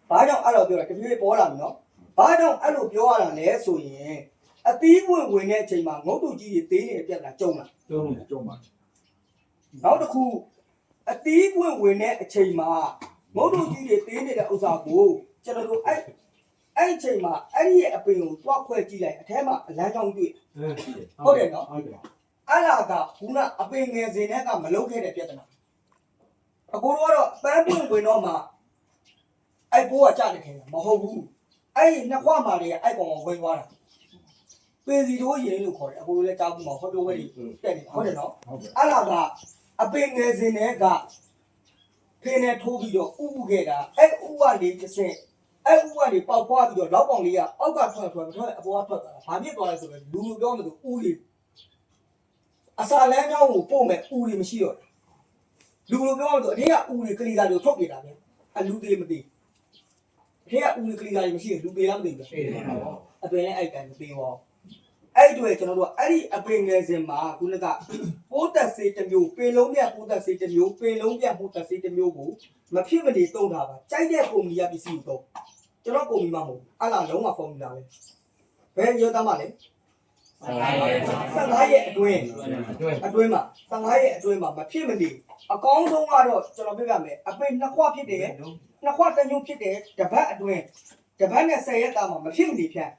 ဘာကြောင့်အဲ့လိုပြောတာတပြေးပေါ်လာပြီနော်ဘာကြောင့်အဲ့လိုပြောရတာလဲဆိုရင်အသီးဝင်တဲ့အချိန်မှာငုတ်တူကြီးတွေသေးနေတဲ့ပြဿနာကြုံလာကြုံပါနောက်တစ်ခုအသီးဝင်တဲ့အချိန်မှာငုတ်တူကြီးတွေသေးနေတဲ့ဥစ္စာကိုကျွန်တော်တို့အဲ့အချိန်မှာအဲ့ဒီရဲ့အပင်ကိုတွားခွဲကြည့်လိုက်အထဲမှာအလန်းချောင်းတွေ့ဟုတ်တယ်နော်အဲ့ဒါကခုနအပင်ငယ်စဉ်နဲ့ကမလုပ်ခဲ့တဲ့ပြဿနာအကိုတို့ကတော့ပန်းပွင့်ဝင်တော့မှအဲ့ဘိုးကကြတယ်ခင်ဗျမဟုတ်ဘူးအဲ့နှစ်ခွမာတွေကအဲ့ကောင်ကိုဝင်သွားတာပေစီတို့ရင်လို့ခေါ်တယ်အကိုတို့လည်းကြားဘူးမဟုတ်တော့ဝဲတက်နေတာဟုတ်တယ်နော်အဲ့ဒါကအပင်ငယ်စဉ်နဲ့ကဖင်းနဲ့ထိုးပြီးတော့ဥပုခဲ့တာအဲ့ဥကနေတစ်ဆင့်အဲ့ဥကနေပေါက်ဖွားပြီးတော့လောက်ကောင်လေးကအောက်ကထွက်အပေါ်ကထွက်သွားတာဘာဖြစ်သွားလဲဆိုတော့လူပြောမှဆိုဥလေးအစာလမ်းကြောင်းကိုပို့မဲ့ဥလေးမရှိတော့လူလိုပြောမှဆိုအထက်ကဥလေးကလေးသားတွေထုတ်ပြတာပဲအလူသေးမသိအထက်ကဥလေးကလေးသားတွေမရှိရင်လူသေးလားမသိဘူးအပင်နဲ့အဲ့တိုင်မပေးပါအဲ့တွေ့ကျွန်တော်တို့အဲ့ဒီအပင်ငယ်စဉ်မှာခုနကပိုးသက်စေးတစ်မျိုးပင်လုံးပြပိုးသက်စေးတစ်မျိုးပင်လုံးပြပိုးသက်စေးတစ်မျိုးကိုမဖြစ်မနေတုံးတာပါကြိုက်တဲ့ပုံကြီးရပစ္စည်းကိုတော့ကျွန်တော်ပုံပြီးမှမဟုတ်အဲ့လားလုံးဝပုံပြီးလာပဲဘယ်ရောသားမလဲ15ရက်အတွင်းမှာ15ရက်အတွင်းမှာမဖြစ်မနေအကောင်းဆုံးကတော့ကျွန်တော်ပြပြမယ်အပင်နှစ်ခွဖြစ်တယ်နှစ်ခွတစ်ညို့ဖြစ်တယ်တပတ်အတွင်းတပတ်နဲ့10ရက်တာမှာမဖြစ်မနေဖြတ်